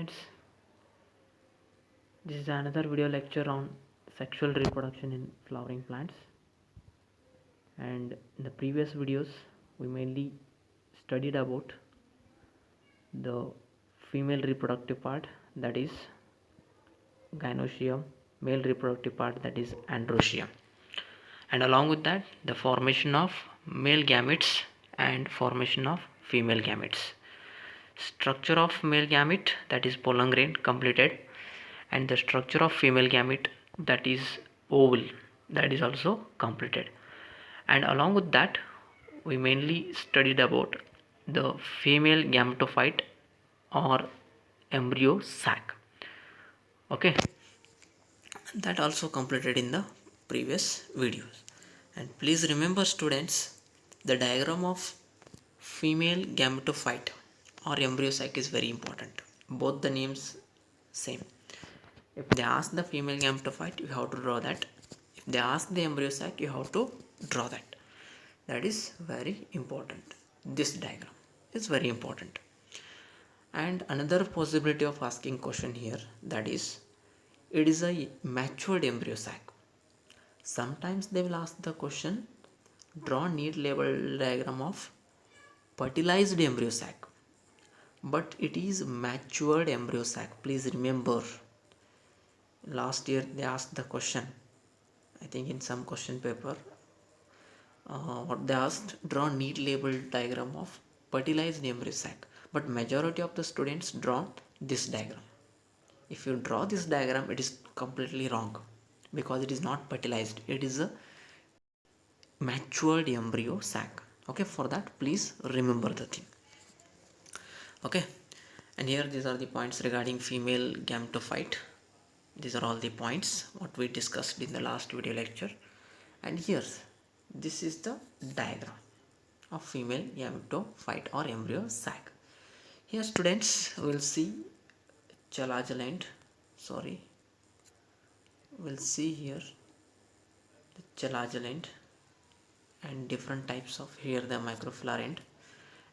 students, this is another video lecture on sexual reproduction in flowering plants. And in the previous videos we mainly studied about the female reproductive part, that is gynoecium, male reproductive part, that is androecium, and along with that the formation of male gametes and formation of female gametes. Structure of male gamete, that is pollen grain, completed, and the structure of female gamete, that is oval, that is also completed. And along with that we mainly studied about the female gametophyte or embryo sac. Okay, that also completed in the previous videos. And please remember students, the diagram of female gametophyte or embryo sac is very important. Both the names same. If they ask the female gametophyte, you have to draw that. If they ask the embryo sac, you have to draw that. That is very important. This diagram is very important. And another possibility of asking question here, that is, it is a matured embryo sac. Sometimes they will ask the question, draw neat label diagram of fertilized embryo sac, but it is matured embryo sac. Please remember, last year they asked the question, I think in some question paper, what they asked, draw neat label diagram of fertilized embryo sac, but majority of the students draw this diagram. If you draw this diagram, it is completely wrong, because it is not fertilized, it is a matured embryo sac. Okay, for that please remember the thing. Okay, and here these are the points regarding female gametophyte. These are all the points what we discussed in the last video lecture. And here, this is the diagram of female gametophyte or embryo sac. Here students will see chalazoland, we'll see here the chalazoland and different types of, here the microfilament,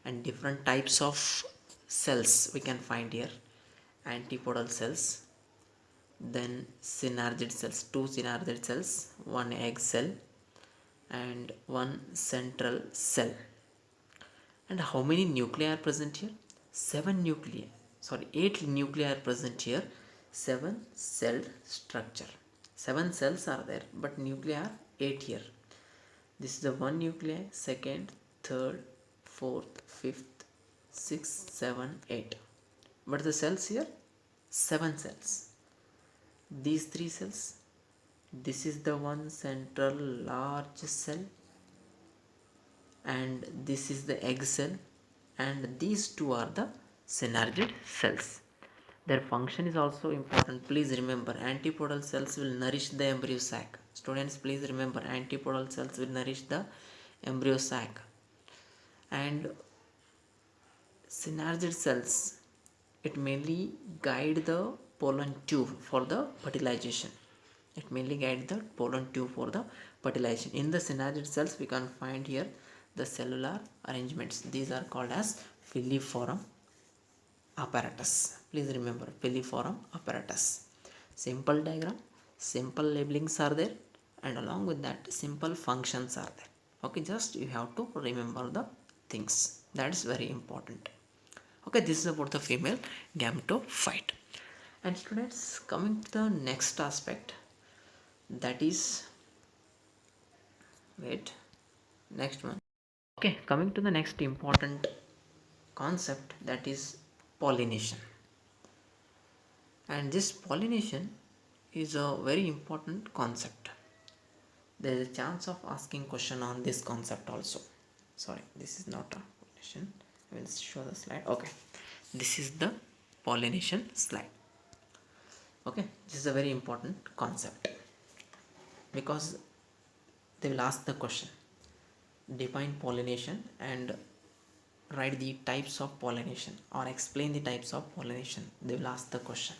and different types of cells we can find here. Antipodal cells, then synergid cells, two synergid cells, one egg cell and one central cell. And how many nuclei are present here? 8 nuclei are present here. 7 cell structure, 7 cells are there, but nuclei are 8 here. This is the one nuclei, second, third, fourth, fifth, sixth, 7, 8. But the cells here, 7 cells. These 3 cells, this is the one central large cell, and this is the egg cell, and these two are the synergid cells. Their function is also important. Please remember, antipodal cells will nourish the embryo sac. Students, please remember, antipodal cells will nourish the embryo sac, and synergid cells, it mainly guide the pollen tube for the fertilization. It mainly guide the pollen tube for the fertilization. In the synergid cells we can find here the cellular arrangements. These are called as filiform apparatus. Please remember, filiform apparatus. Simple diagram, simple labelings are there, and along with that simple functions are there. Okay, just you have to remember the things. That is very important. Okay, this is about the female gametophyte. And students, coming to the next aspect, that is, next one. Okay, coming to the next important concept, that is pollination. And this pollination is a very important concept. There is a chance of asking question on this concept also. This is not a pollination. I will show the slide. Okay, this is the pollination slide. Okay, this is a very important concept, because they will ask the question, define pollination and write the types of pollination, or explain the types of pollination. They will ask the question.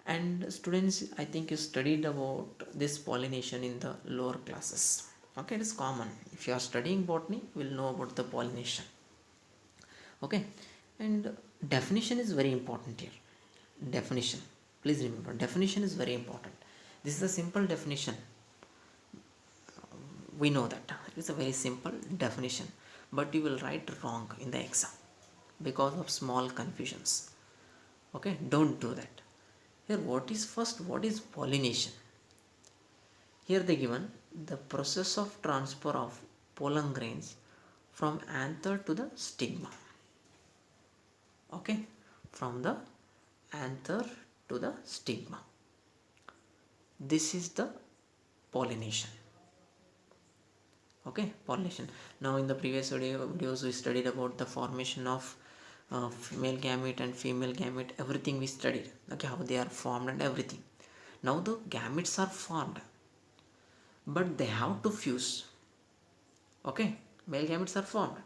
And students, I think you studied about this pollination in the lower classes. Okay, it is common. If you are studying botany, you will know about the pollination. Okay, and Definition is very important here. Definition, please remember, definition is very important. This is a simple definition. We know that it's a very simple definition, but you will write wrong in the exam because of small confusions. Okay, don't do that. Here, what is pollination? Here they given the process of transfer of pollen grains from anther to the stigma. Okay, from the anther to the stigma, this is the pollination. Okay, pollination. Now in the previous videos we studied about the formation of male gamete and female gamete, everything we studied. Okay, how they are formed and everything. Now the gametes are formed, but they have to fuse. Okay, male gametes are formed,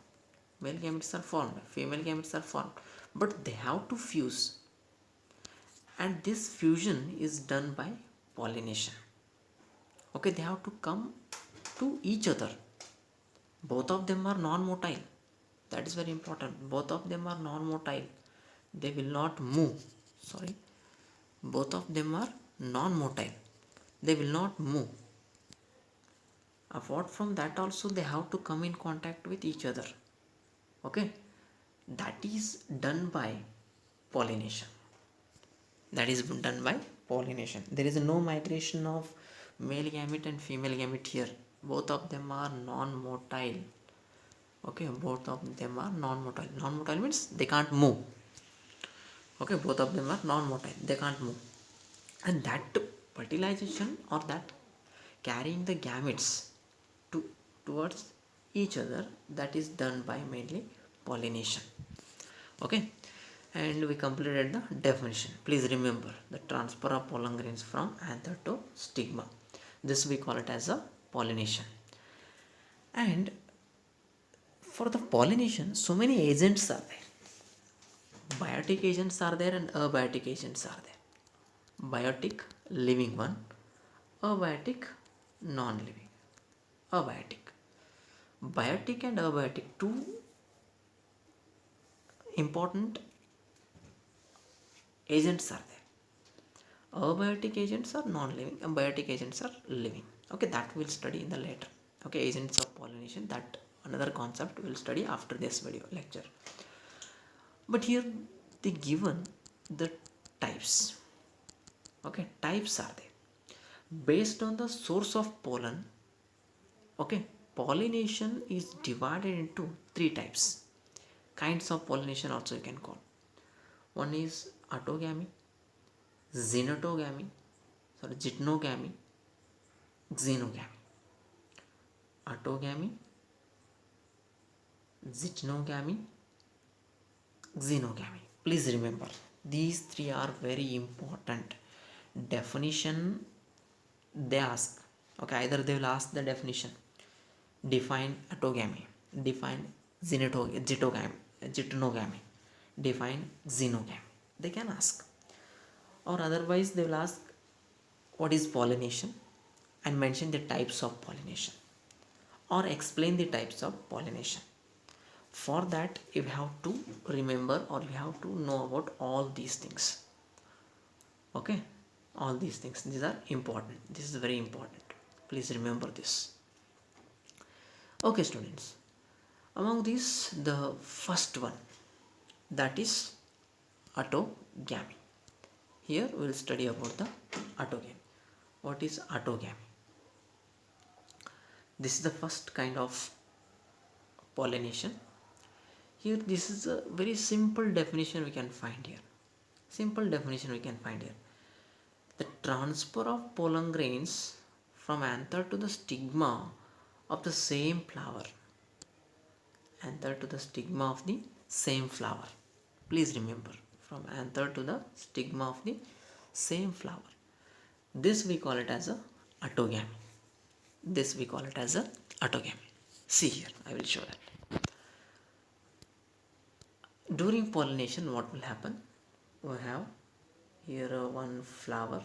female gametes are formed, but they have to fuse, and this fusion is done by pollination. Okay, they have to come to each other. Both of them are non-motile. That is very important. Both of them are non-motile. They will not move. Sorry. Both of them are non-motile. They will not move. Apart from that also, they have to come in contact with each other. Okay. That is done by pollination. That is done by pollination. There is no migration of male gamete and female gamete here. Both of them are non-motile. Okay, both of them are non-motile. Non-motile means they can't move. Okay, both of them are non-motile. They can't move. And that fertilization, or that carrying the gametes towards each other, that is done by mainly pollination. Okay, and we completed the definition. Please remember the transfer of pollen grains from anther to stigma. This we call it as a pollination. And for the pollination, so many agents are there. Biotic agents are there and abiotic agents are there. Biotic, living one. Abiotic, non-living. Abiotic. Biotic and abiotic, two important agents are there. Abiotic agents are non-living, abiotic agents are living. Okay, that we'll study in the later. Okay, agents of pollination, that another concept we'll study after this video lecture. But here they given the types. Okay, types are there based on the source of pollen. Okay, pollination is divided into three types. Kinds of pollination also you can call. One is autogamy, xenotogamy, gynogamy, xenogamy. Autogamy, gynogamy, xenogamy. Please remember, these three are very important. Definition they ask. Okay, either they will ask the definition. Define autogamy. Define gynogamy. Define xenogamy. They can ask. Or otherwise they will ask what is pollination and mention the types of pollination, or explain the types of pollination. For that you have to remember, or you have to know about all these things. Okay, all these things, these are important. This is very important. Please remember this. Okay students, among these the first one, that is autogamy. Here we will study about the autogamy. What is autogamy? This is the first kind of pollination. Here this is a very simple definition we can find here. Simple definition we can find here. The transfer of pollen grains from anther to the stigma of the same flower. Anther to the stigma of the same flower. Please remember, from anther to the stigma of the same flower. This we call it as a autogamy. This we call it as a autogamy. See here, I will show that. During pollination, what will happen? We have here one flower.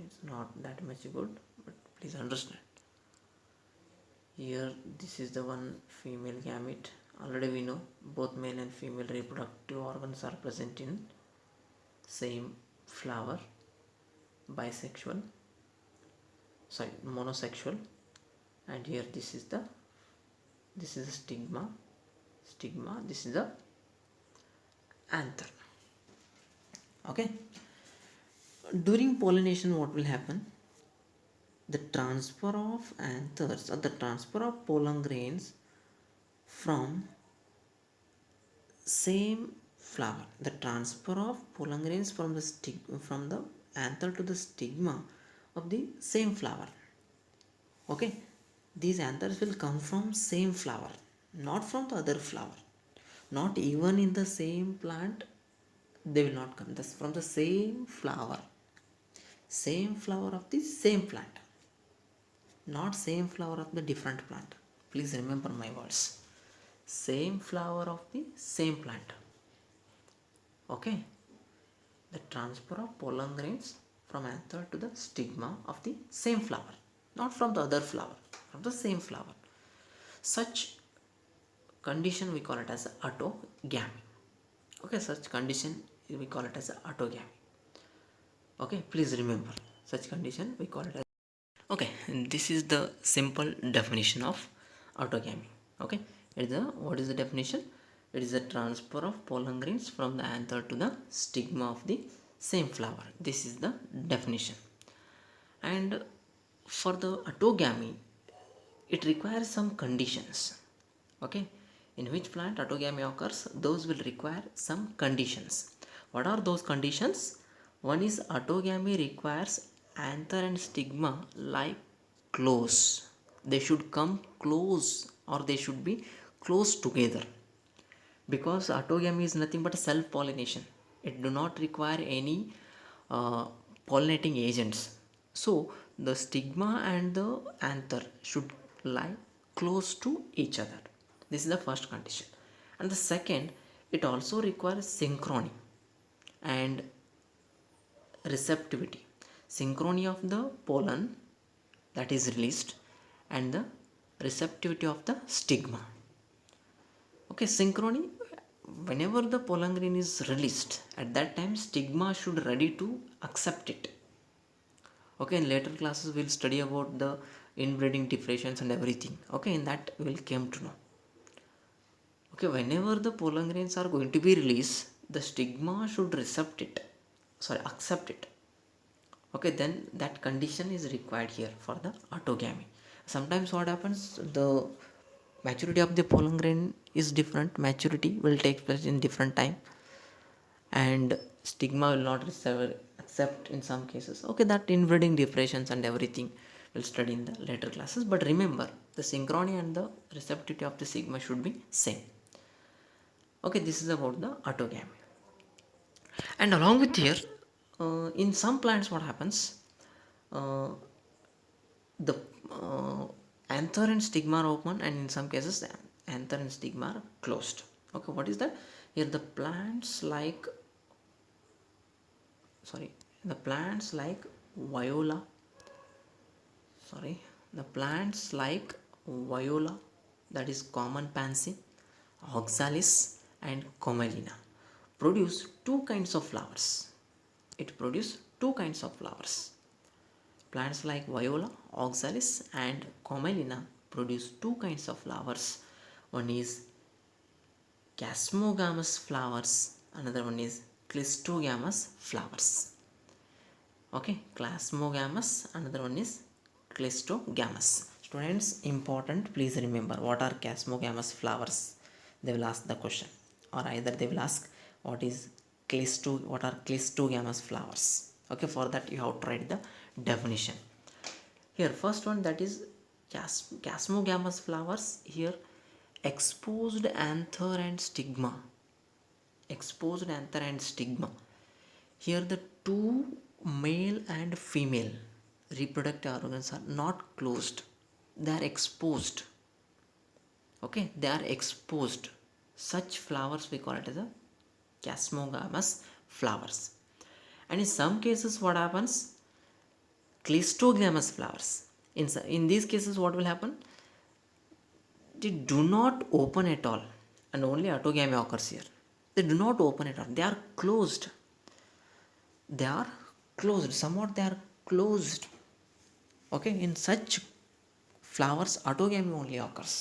It's not that much good, but please understand. Here this is the one female gamete Already we know both male and female reproductive organs are present in same flower. Bisexual, sorry, monosexual. And here this is a stigma, this is the anther. Okay, during pollination what will happen? The transfer of anthers or the transfer of pollen grains from same flower, the transfer of pollen grains from the from the anther to the stigma of the same flower. Okay, these anthers will come from same flower, not from the other flower, not even in the same plant. They will not come. This from the same flower of the same plant, not same flower of the different plant. Please remember my words. Same flower of the same plant. Okay, the transfer of pollen grains from anther to the stigma of the same flower, not from the other flower, from the same flower. Such condition we call it as autogamy. Okay, such condition we call it as autogamy. Okay, please remember, such condition we call it as. Okay, and this is the simple definition of autogamy. Okay, what is the definition? It is the transfer of pollen grains from the anther to the stigma of the same flower. This is the definition. And for the autogamy, it requires some conditions. Okay, in which plant autogamy occurs, those will require some conditions. What are those conditions? One is autogamy requires anther and stigma like close. They should come close, or they should be close together, because autogamy is nothing but a self pollination. It do not require any pollinating agents. So the stigma and the anther should lie close to each other. This is the first condition. And the second, it also requires synchrony and receptivity. Synchrony of the pollen that is released and the receptivity of the stigma. Okay, synchrony, whenever the pollen grain is released, at that time stigma should ready to accept it. Okay, in later classes we'll study about the inbreeding differentiations and everything. Okay, in that we'll come to know. Okay, whenever the pollen grains are going to be released, the stigma should accept it. Okay, then that condition is required here for the autogamy. Sometimes what happens, the maturity of the pollen grain is different. Maturity will take place in different time, and stigma will not accept in some cases. Okay, that inbreeding differentiations and everything we'll study in the later classes. But remember, the synchrony and the receptivity of the stigma should be same. Okay, this is about the autogamy. And along with here, in some plants what happens, the anther and stigma are open, and in some cases the anther and stigma are closed. Okay, what is that? Here the plants like viola, that is common pansy, oxalis and commelina, produce two kinds of flowers. Plants like viola, oxalis and commelina produce two kinds of flowers. One is chasmogamous flowers, another one is clistogamous flowers. Okay, chasmogamous, another one is clistogamous. Students, important, please remember what are chasmogamous flowers. They will ask the question, or either they will ask what are clistogamous flowers. Okay, for that you have to write the definition. Here first one, that is chasmogamous flowers. Here exposed anther and stigma. Here the two male and female reproductive organs are not closed, they are exposed. Okay, they are exposed. Such flowers we call it as a chasmogamous flowers. And in some cases what happens, clistogamous flowers. In these cases what will happen, they do not open at all. and only autogamy occurs here. They do not open it up. They are closed. They are closed. Somewhat they are closed. Okay, in such flowers, autogamy only occurs.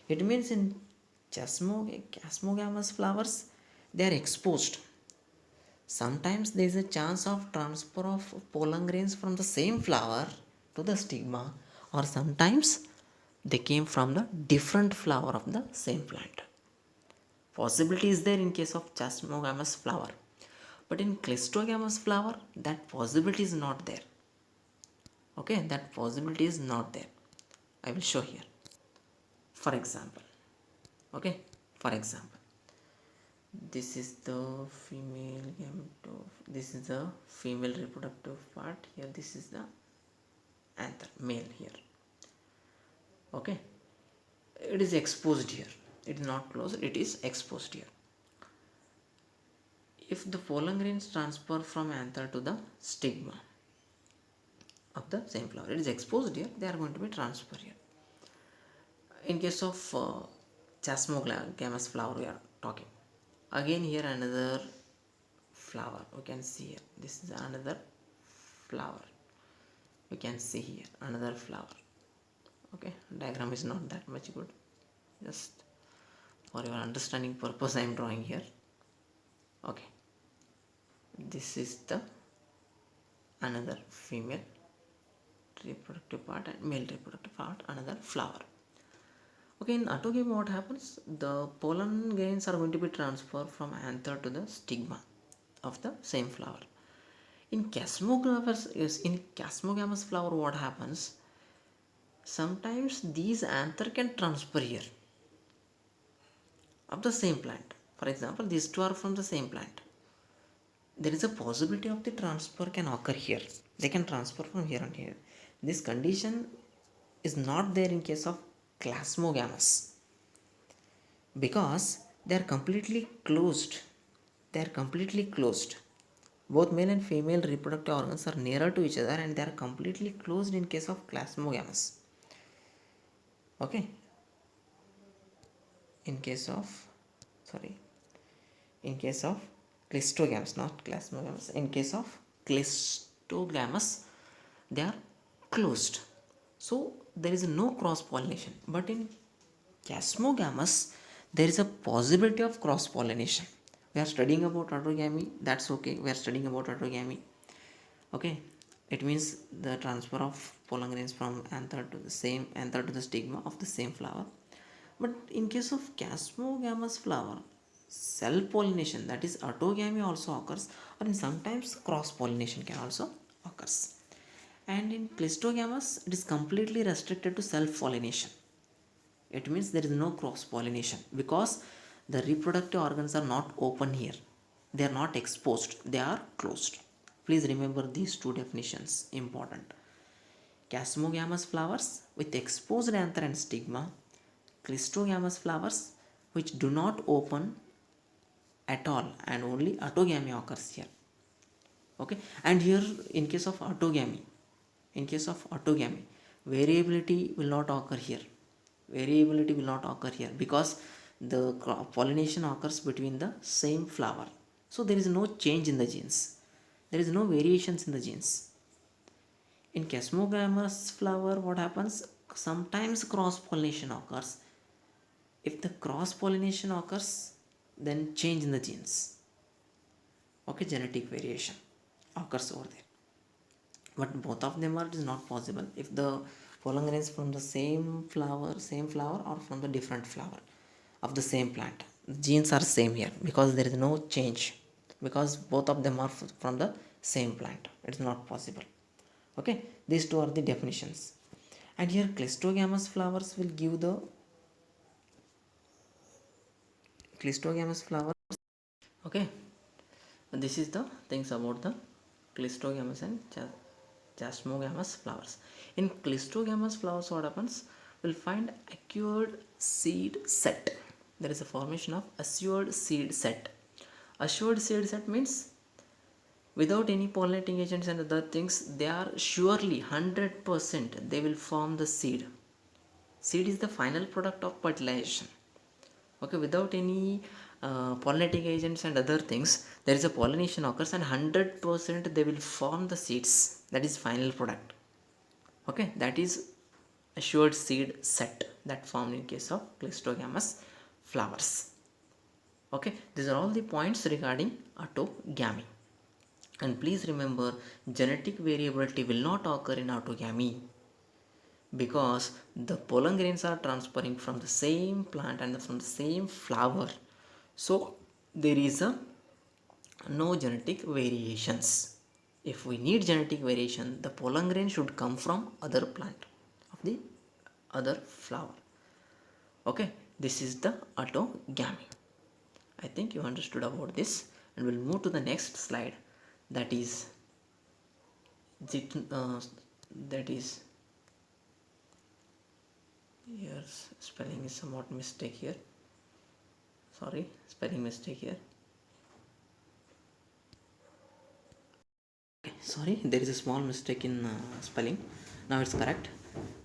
It means in chasmogamous flowers, they are exposed. Sometimes there is a chance of transfer of pollen grains from the same flower to the stigma, or sometimes they came from the different flower of the same plant. Possibility is there in case of chasmogamous flower, but in clistogamous flower that possibility is not there. Okay, that possibility is not there. I will show here. For example, okay, for example, this is the female gamete of, this is the female reproductive part here, this is the anther, male here. Okay, it is exposed here, it is not closed, it is exposed here. If the pollen grains transfer from anther to the stigma of the same flower, it is exposed here, they are going to be transferred here. In case of chasmogamous flower we are talking, again here another flower we can see here, this is another flower, we can see here another flower. Okay, diagram is not that much good, just for your understanding purpose I am drawing here. Okay, this is the another female reproductive part and male reproductive part, another flower. Okay, in autogamy what happens, the pollen grains are going to be transferred from anther to the stigma of the same flower. In chasmogamous flower what happens, sometimes these anther can transfer here of the same plant. For example, these two are from the same plant, there is a possibility of the transfer can occur here, they can transfer from here and here. This condition is not there in case of chasmogamous because they are completely closed. They are completely closed. Both male and female reproductive organs are nearer to each other and they are completely closed in case of chasmogamous. Okay, in case of clistogamous, not chasmogamous, in case of clistogamous they are closed, so there is no cross pollination. But in chasmogamous there is a possibility of cross pollination. We are studying about autogamy, that's okay, we are studying about autogamy. Okay, it means the transfer of pollen grains from anther to the same anther to the stigma of the same flower. But in case of chasmogamous flower, self pollination, that is autogamy, also occurs, or in sometimes cross pollination can also occurs. And in clistogamous it is completely restricted to self pollination. It means there is no cross pollination because the reproductive organs are not open here, they are not exposed, they are closed. Please remember these two definitions, important. Chasmogamous flowers with exposed anther and stigma, clistogamous flowers which do not open at all and only autogamy occurs here. Okay, and here in case of autogamy, variability will not occur here, because the pollination occurs between the same flower, so there is no change in the genes, there is no variations in the genes. In chasmogamous flower what happens, sometimes cross pollination occurs. If the cross pollination occurs, then change in the genes, okay, genetic variation occurs over there. But both of them are, it is not possible if the pollen grains from the same flower or from the different flower of the same plant, the genes are same here, because there is no change, because both of them are from the same plant, it is not possible. Okay, these two are the definitions. And here clistogamous flowers will give the clistogamous flowers. Okay, this is the things about the clistogamous and chasmogamous flowers. In clistogamous flowers what happens, we'll find assured seed set. There is a formation of assured seed set. Assured seed set means without any pollinating agents and other things, they are surely 100% they will form the seed. Seed is the final product of fertilization. Okay, without any pollinating agents and other things, there is a pollination occurs, and 100% they will form the seeds. That is final product. Okay, that is assured seed set that formed in case of clistogamous flowers. Okay, these are all the points regarding autogamy. And please remember, genetic variability will not occur in autogamy because the pollen grains are transferring from the same plant and from the same flower. So there is a no genetic variations. If we need genetic variation, the pollen grain should come from other plant of the other flower. Okay, this is the autogamy. I think you understood about this, and we'll move to the next slide. That is that is here spelling is somewhat mistake here. Sorry, spelling mistake here. Okay, sorry, there is a small mistake in spelling. Now it's correct.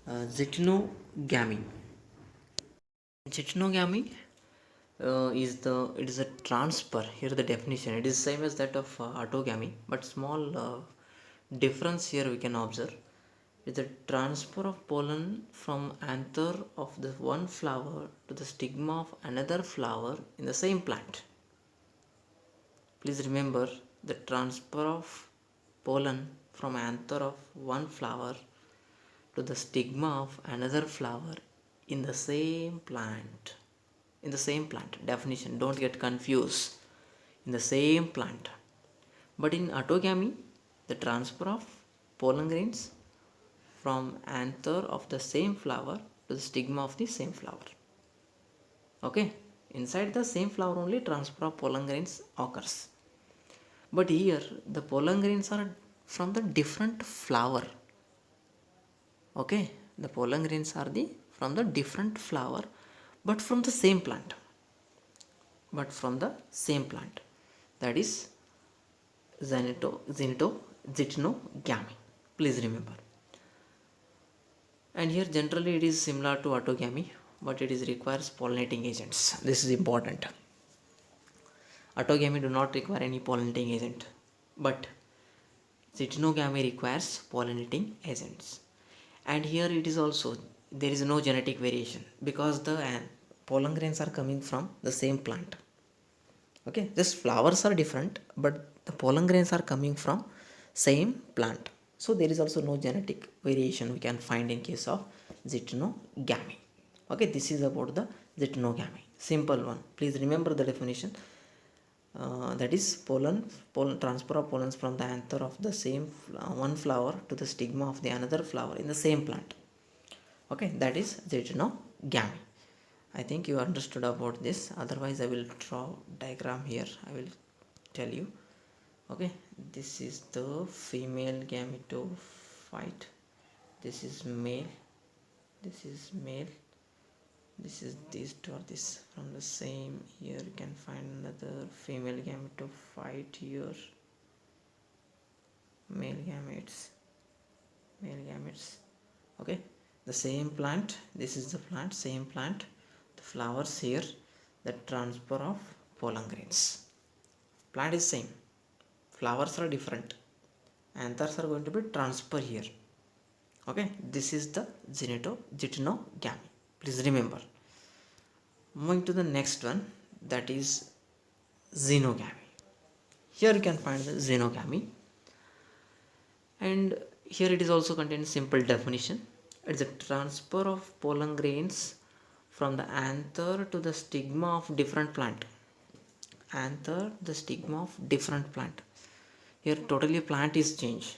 Zytnogamy. Zytnogamy it is a transfer. Here the definition, it is same as that of autogamy, but small difference here we can observe. It is a transfer of pollen from anther of the one flower to the stigma of another flower in the same plant. Please remember, the transfer of pollen from anther of one flower to the stigma of another flower in the same plant. In the same plant. Definition, don't get confused. In the same plant. But in autogamy, the transfer of pollen grains from anther of the same flower to the stigma of the same flower. Okay, inside the same flower only transfer of pollen grains occurs. But here the pollen grains are from the different flower. Okay, the pollen grains are the from the different flower, but from the same plant. That is zytnogamy. Please remember. And here generally it is similar to autogamy, but it is requires pollinating agents. This is important. Autogamy do not require any pollinating agent, but zytnogamy requires pollinating agents. And here it is also, there is no genetic variation because the pollen grains are coming from the same plant. Okay, just flowers are different, but the pollen grains are coming from same plant. So there is also no genetic variation we can find in case of zytnogamy. Okay, this is about the zytnogamy. Simple one. Please remember the definition. That is pollen transfer of pollens from the anther of the same one flower to the stigma of the another flower in the same plant. Okay, that is zytnogamy. I think you understood about this. Otherwise I will draw diagram here. I will tell you. Okay, this is the female gametophyte. This is male. This is male. This is these two are this from the same. Here you can find another female gametophyte here. Male gametes. Okay, the same plant. This is the plant, same plant. The flowers here. The transfer of pollen grains. Plant is same. Flowers are different. Anthers are going to be transfer here. Okay, this is the zytnogamy. Please remember. Moving to the next one, that is xenogamy. Here you can find the xenogamy, and here it is also contains simple definition. It's a transfer of pollen grains from the anther to the stigma of different plant. Anther, the stigma of different plant. Here totally plant is changed.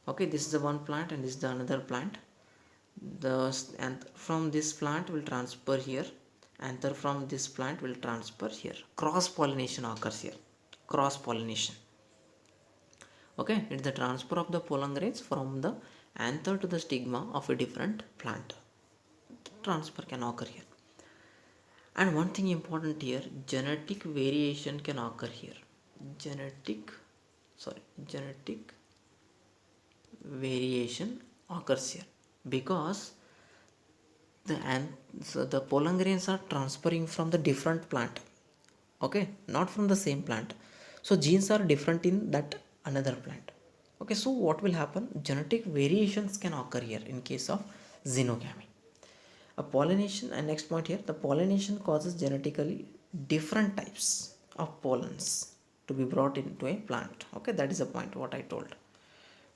Okay, this is the one plant and this is the another plant. And from this plant will transfer here. Anther from this plant will transfer here. Cross pollination occurs here. Cross pollination. Okay, it's the transfer of the pollen grains from the anther to the stigma of a different plant. Transfer can occur here. And one thing important here, genetic variation can occur here. Genetic variation occurs here because So the pollen grains are transferring from the different plant, okay, not from the same plant. So genes are different in that another plant. Okay, so what will happen, genetic variations can occur here in case of xenogamy. A pollination, and next point here, the pollination causes genetically different types of pollens to be brought into a plant. Okay, that is the point what I told.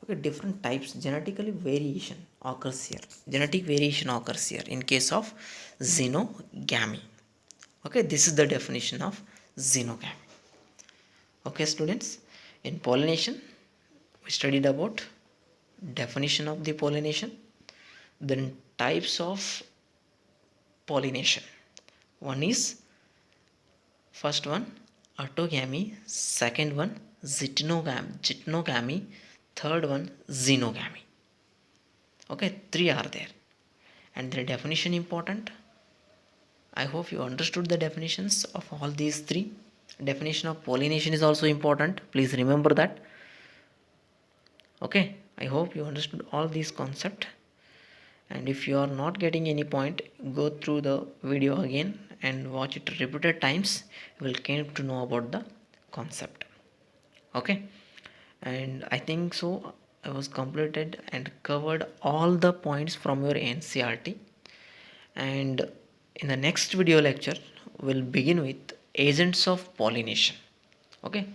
Okay, different types, genetically variation occurs here, genetic variation occurs here in case of xenogamy. Okay, this is the definition of xenogamy. Okay students, in pollination we studied about definition of the pollination, then types of pollination. One is, first one autogamy, second one geitonogamy, third one xenogamy. Okay, three are there, and their definition important. I hope you understood the definitions of all these three. Definition of pollination is also important, please remember that. Okay, I hope you understood all these concepts, and if you are not getting any point, go through the video again and watch it repeated times. You will came to know about the concept. Okay, and I think so I was completed and covered all the points from your NCRT. And in the next video lecture we'll begin with agents of pollination. Okay,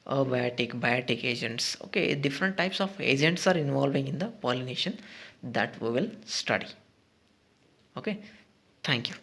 abiotic agents. Okay, different types of agents are involving in the pollination that we will study. Okay, thank you.